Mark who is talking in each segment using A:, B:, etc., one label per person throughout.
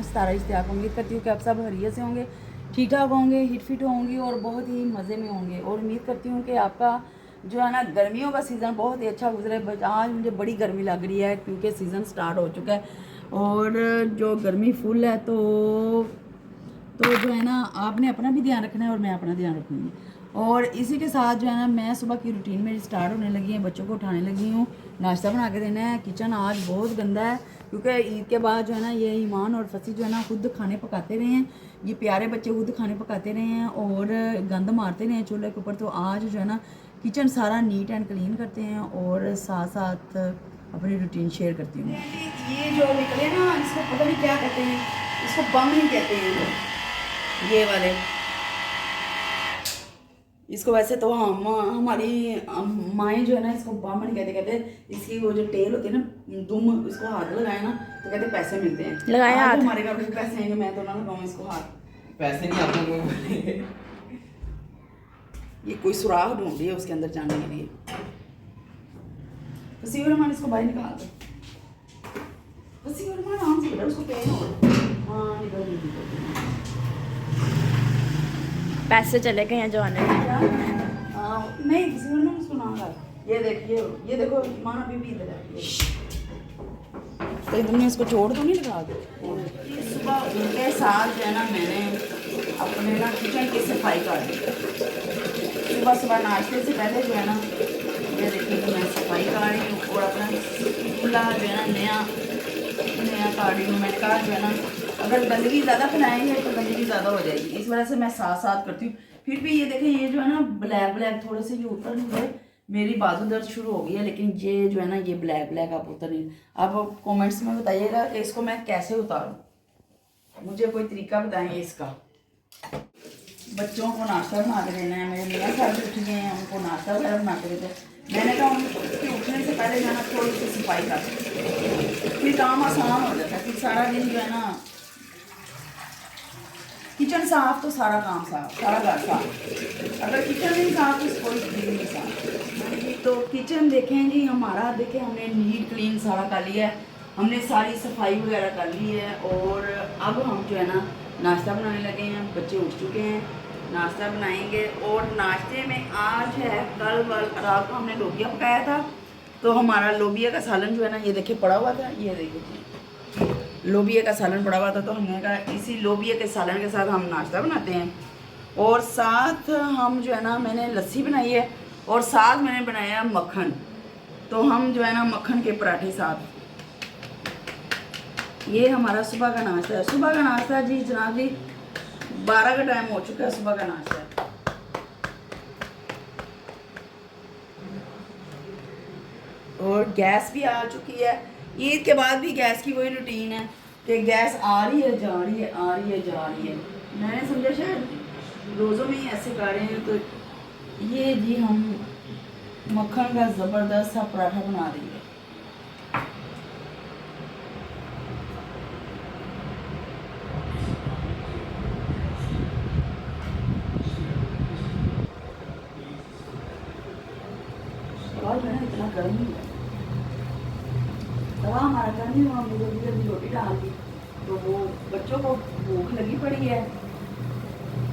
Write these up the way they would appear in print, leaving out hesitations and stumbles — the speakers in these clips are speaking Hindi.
A: सितारा इश्तियाक। उम्मीद करती हूँ कि आप सब खैरियत से होंगे, ठीक ठाक होंगे, हिट फिट होंगे और बहुत ही मज़े में होंगे। और उम्मीद करती हूँ कि आपका जो है ना गर्मियों का सीज़न बहुत ही अच्छा गुजरे। बट आज मुझे बड़ी गर्मी लग रही है क्योंकि सीज़न स्टार्ट हो चुका है और जो गर्मी फुल है तो जो है ना आपने अपना भी ध्यान रखना है और मैं अपना ध्यान रखूँगी। और इसी के साथ जो है ना मैं सुबह की रूटीन मेरी स्टार्ट होने लगी है, बच्चों को उठाने लगी हूँ, नाश्ता बना के देना है। किचन आज बहुत गंदा है क्योंकि ईद के बाद जो है ना ये ईमान और फसी जो है ना खुद खाने पकाते रहे हैं, ये प्यारे बच्चे खुद खाने पकाते रहे हैं और गंद मारते रहे हैं चूल्हे के ऊपर। तो आज जो है ना किचन सारा नीट एंड क्लीन करते हैं और साथ साथ अपनी रूटीन शेयर करती हूँ। ये जो निकले ना इसको पता नहीं क्या कहते हैं, इसको बम नहीं कहते हैं ये वाले, इसको वैसे तो हम हमारी माएँ जो है ना इसको बामन कहते इसकी वो जो टेल होती है ना दुम, इसको हाथ लगाए ना तो कहते पैसे मिलते हैं। लगाया हाथ, हमारे घर में पैसे आएंगे, मैं तो ना लगाऊँ इसको हाथ, पैसे नहीं आप लोगों को मिलेंगे। ये कोई सुराख ढूंढ रही है उसके अंदर जाने के लिए। वसीम रहमान इसको बाहर निकाल दो, वसीम रहमान आराम से बेटा, उसको पेन हो हाँ निकल निकल।
B: पैसे चले गए हैं जो आने
A: नहीं किसी ने उसको ना कर। ये देखिए, ये देखो ईमान अभी भी इधर है, तो तुमने इसको छोड़ तो नहीं लगा दो। सुबह उनके साथ जो है ना मैंने अपने ना किचन की सफाई कर दी। सुबह सुबह नाश्ते से पहले जो है ना ये देखिए तो मैं सफाई कर रही हूँ और अपना चूल्हा जो है ना नया कर रही हूँ। मैंने कहा जो है ना अगर गंदगी ज़्यादा फैलाएंगे तो गंदगी ज़्यादा हो जाएगी, इस वजह से मैं साथ साथ करती हूँ। फिर भी ये देखें ये जो है ना ब्लैक ब्लैक थोड़े से ये उतर नहीं गए, मेरी बाजू दर्द शुरू हो गई है, लेकिन ये जो है ना ये ब्लैक ब्लैक आप उतर नहीं। आप कमेंट्स में बताइएगा कि इसको मैं कैसे उतारूँ, मुझे कोई तरीका बताएंगे इसका। बच्चों को नाश्ता बना के देना है, मेरे मियाँ साहब उठ गए हैं, उनको नाश्ता वगैरह बना के देते हैं। मैंने कहा उनके उठने से पहले जो है ना थोड़ी सी सफाई कर, फिर काम आसान हो जाता है। फिर सारा दिन जो है ना किचन साफ तो सारा काम साफ, सारा घर साफ। अगर किचन नहीं साफ तो कोई चीज़ नहीं साफ। तो किचन देखें जी हमारा, देखें हमने नीट क्लीन सारा कर लिया है, हमने सारी सफाई वगैरह कर ली है और अब हम जो है ना नाश्ता बनाने लगे हैं। बच्चे उठ चुके हैं, नाश्ता बनाएंगे। और नाश्ते में आज है, कल रात को हमने लोबिया पकाया था तो हमारा लोबिया का सालन जो है ना ये देखिए पड़ा हुआ था, ये देखिए लोबिया का सालन पड़ा हुआ था। तो हमने कहा इसी लोबिया के सालन के साथ हम नाश्ता बनाते हैं। और साथ हम जो है ना मैंने लस्सी बनाई है और साथ मैंने बनाया मक्खन, तो हम जो है ना मक्खन के पराठे साथ, ये हमारा सुबह का नाश्ता है। सुबह का नाश्ता जी जनाब जी 12 का टाइम हो चुका है, सुबह का नाश्ता। और गैस भी आ चुकी है, ईद के बाद भी गैस की वही रूटीन है कि गैस आ रही है जा रही है, आ रही है जा रही है। मैंने समझा शायद रोज़ों में ही ऐसे कर रहे हैं। तो ये जी हम मक्खन का ज़बरदस्त सा पराठा बना देंगे। और जो है इतना गर्म नहीं है, तवा हमारा गर्म नहीं हुआ, मुझे जल्दी रोटी डाल दी तो वो बच्चों को भूख लगी पड़ी है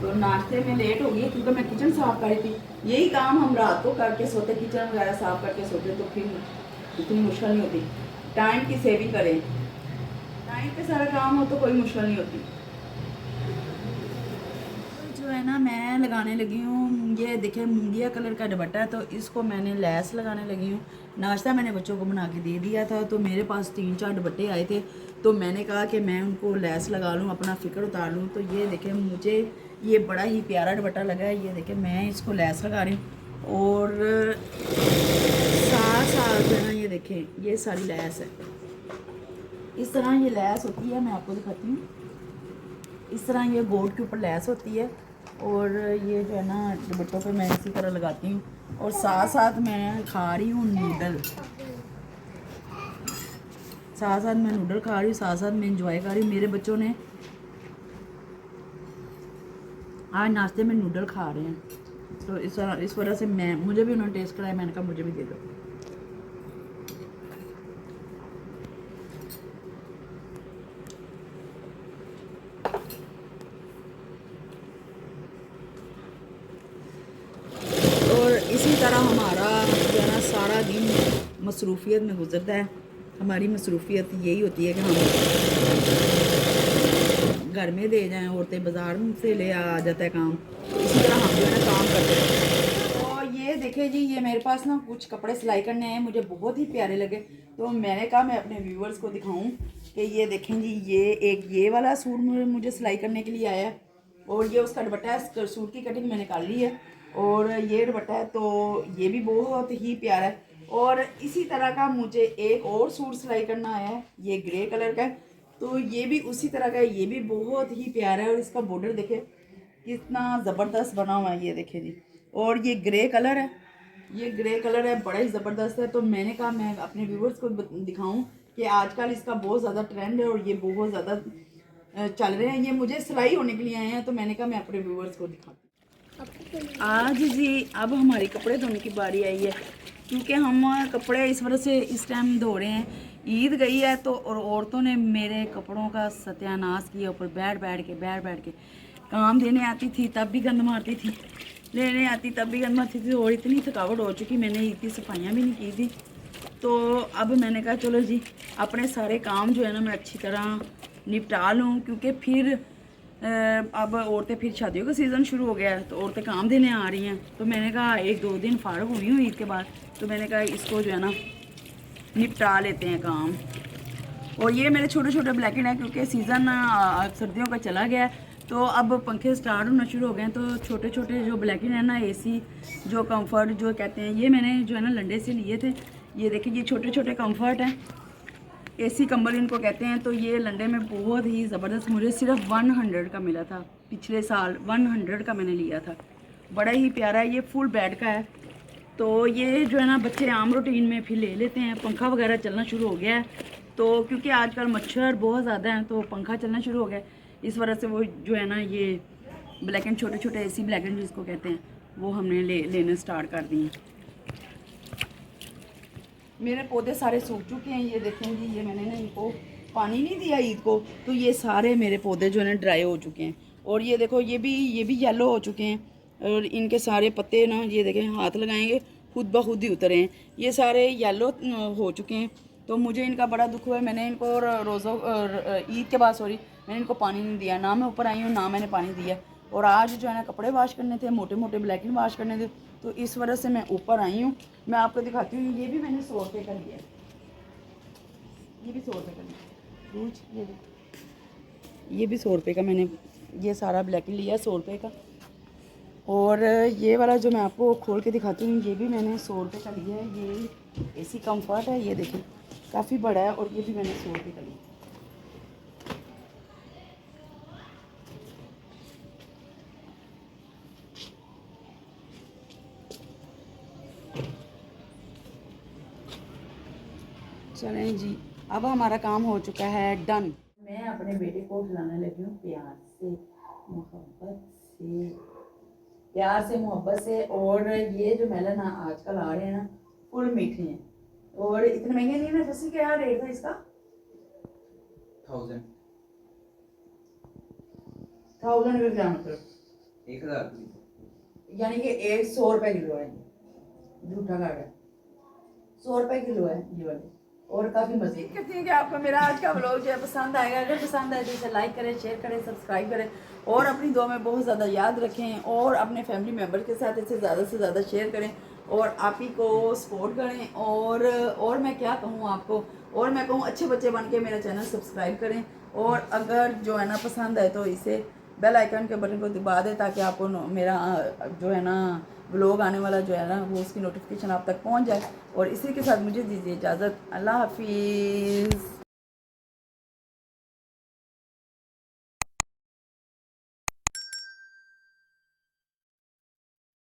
A: तो नाश्ते में लेट हो गई क्योंकि मैं किचन साफ कर रही थी। यही काम हम रात को करके सोते, किचन वगैरह साफ करके सोते तो फिर इतनी मुश्किल नहीं होती। टाइम की सेविंग करें, टाइम पे सारा काम हो तो कोई मुश्किल नहीं होती। जो है ना मैं लगाने लगी हूँ, ये देखिए मूंगिया कलर का दुपट्टा है तो इसको मैंने लैस लगाने लगी हूँ। नाश्ता मैंने बच्चों को बना के दे दिया था तो मेरे पास 3-4 दुपट्टे आए थे तो मैंने कहा कि मैं उनको लैस लगा लूँ, अपना फ़िक्र उतार लूँ। तो ये देखें मुझे ये बड़ा ही प्यारा दुपट्टा लगा है, ये देखें मैं इसको लैस लगा रही हूँ। और साथ साथ जो है ना ये देखें ये सारी लैस है, इस तरह ये लैस होती है, मैं आपको दिखाती हूँ। इस तरह ये गोट के ऊपर लैस होती है और ये जो है ना दुपट्टों पे मैं इसी तरह लगाती हूँ। और साथ साथ मैं खा रही हूँ नूडल, साथ साथ मैं नूडल खा रही हूँ, साथ साथ मैं इंजॉय कर रही हूँ। मेरे बच्चों ने आज नाश्ते में नूडल खा रहे हैं तो इस वजह से मुझे भी उन्होंने टेस्ट कराया, मैंने कहा मुझे भी दे दो। मसरूफियत में गुजरता है। हमारी मसरूफियत यही होती है कि हम घर में दे जाएं, औरतें बाज़ार से ले आ जाता है काम, इसी तरह हम जो है ना काम करते हैं। तो ये देखिए जी, ये मेरे पास ना कुछ कपड़े सिलाई करने हैं, मुझे बहुत ही प्यारे लगे, तो मैंने कहा मैं अपने व्यूवर्स को दिखाऊं कि ये देखें जी, ये वाला सूट मुझे सिलाई करने के लिए आया है, और ये उसका दुपट्टा है। सूट की कटिंग मैंने कर ली है, और ये दुपट्टा है, तो ये भी बहुत ही प्यारा है। और इसी तरह का मुझे एक और सूट सिलाई करना आया है, ये ग्रे कलर का है, तो ये भी उसी तरह का है, ये भी बहुत ही प्यारा है। और इसका बॉर्डर देखे कितना ज़बरदस्त बना हुआ है, ये देखे जी। और ये ग्रे कलर है, ये ग्रे कलर है, बड़ा ही ज़बरदस्त है। तो मैंने कहा मैं अपने व्यूवर्स को दिखाऊं कि आजकल इसका बहुत ज़्यादा ट्रेंड है और ये बहुत ज़्यादा चल रहे हैं। ये मुझे सिलाई होने के लिए आए हैं, तो मैंने कहा मैं अपने व्यूवर्स को दिखाऊं। आज जी अब हमारी कपड़े धोने की बारी आई है, क्योंकि हम कपड़े इस वजह से इस टाइम धो रहे हैं। ईद गई है तो और औरतों ने मेरे कपड़ों का सत्यानाश किया, ऊपर बैठ बैठ के काम देने आती थी तब भी गंद मारती थी, लेने आती तब भी गंद मारती थी, और इतनी थकावट हो चुकी, मैंने ईद की सफाइयाँ भी नहीं की थी। तो अब मैंने कहा चलो जी अपने सारे काम जो है ना मैं अच्छी तरह निपटा लूँ, क्योंकि फिर अब औरतें फिर शादियों का सीज़न शुरू हो गया है, तो औरतें काम देने आ रही हैं। तो मैंने कहा 1-2 दिन फारग हुई हूँ ईद के बाद, तो मैंने कहा इसको जो है ना निपटा लेते हैं काम। और ये मेरे छोटे छोटे ब्लैकेट हैं, क्योंकि सीज़न सर्दियों का चला गया है, तो अब पंखे स्टार्ट होना शुरू हो गए हैं। तो छोटे छोटे जो ब्लैकेट हैं ना, एसी जो कंफर्ट जो कहते हैं, ये मैंने जो है ना लंडे से लिए थे। ये देखिए ये छोटे छोटे कंफर्ट हैं, एसी कंबल इनको कहते हैं। तो ये लंडे में बहुत ही ज़बरदस्त, मुझे सिर्फ 100 का मिला था, पिछले साल 100 का मैंने लिया था, बड़ा ही प्यारा है। ये फुल बेड का है, तो ये जो है ना बच्चे आम रूटीन में फिर ले लेते हैं। पंखा वगैरह चलना शुरू हो गया है, तो क्योंकि आजकल मच्छर बहुत ज़्यादा हैं, तो पंखा चलना शुरू हो गया, इस वजह से वो जो है ना ये ब्लैकेट छोटे छोटे एसी ब्लैकेट जिसको कहते हैं, वो हमने लेने स्टार्ट कर दिए। मेरे पौधे सारे सूख चुके हैं, ये देखें जी, ये मैंने ना इनको पानी नहीं दिया ईद को, तो ये सारे मेरे पौधे जो है ना ड्राई हो चुके हैं। और ये देखो ये भी येलो हो चुके हैं, और इनके सारे पत्ते ना ये देखें हाथ लगाएंगे खुद ब खुद ही उतरे हैं, ये सारे येलो हो चुके हैं। तो मुझे इनका बड़ा दुख हुआ है। मैंने इनको रोज़ों ईद के बाद मैंने इनको पानी नहीं दिया, ना मैं ऊपर आई हूँ ना मैंने पानी दिया। और आज जो है ना कपड़े वॉश करने थे, मोटे मोटे ब्लैकेट वॉश करने थे, तो इस वजह से मैं ऊपर आई हूँ। मैं आपको दिखाती हूँ, ये भी मैंने 100 रुपये का लिया, ये भी 100 रुपये का लिया, ये भी 100 रुपये का मैंने ये सारा ब्लैकेट लिया 100 रुपये का। और ये वाला जो मैं आपको खोल के दिखाती हूँ, ये भी मैंने 100 रुपये का लिया है। ये एसी कंफर्ट है, ये देखिए काफ़ी बड़ा है, और ये भी मैंने 100 रुपये का लिया। चलें जी, अब हमारा काम हो चुका है डन। मैं अपने बेटे को खिलाने लगी हूँ प्यार से मोहब्बत से। और ये जो मेलन आजकल आ रहे हैं ना, फुल मीठे हैं, और इतने महंगे नहीं ना। जैसे क्या रेट था इसका?
C: 1000
A: रुपये ग्राम, मतलब
C: 1000,
A: यानी कि 100 रुपये किलो है। झूठा काट है, 100 रुपये किलो है ये वाले। और काफ़ी मज़ीद करती हूँ कि आपको मेरा आज का व्लॉग जो है पसंद आएगा। अगर पसंद आए तो इसे लाइक करें, शेयर करें, सब्सक्राइब करें, और अपनी दुआ में बहुत ज़्यादा याद रखें, और अपने फैमिली मेम्बर के साथ इसे ज़्यादा से ज़्यादा शेयर करें, और आप ही को सपोर्ट करें। और मैं क्या कहूँ आपको, और मैं कहूँ अच्छे बच्चे बन के मेरा चैनल सब्सक्राइब करें, और अगर जो है ना पसंद आए तो इसे बेल आइकन के बटन को दबा दें, ताकि आपको मेरा जो है ना व्लॉग आने वाला जो है ना वो उसकी नोटिफिकेशन आप तक पहुंच जाए। और इसी के साथ मुझे दीजिए इजाज़त। अल्लाह हाफिज़।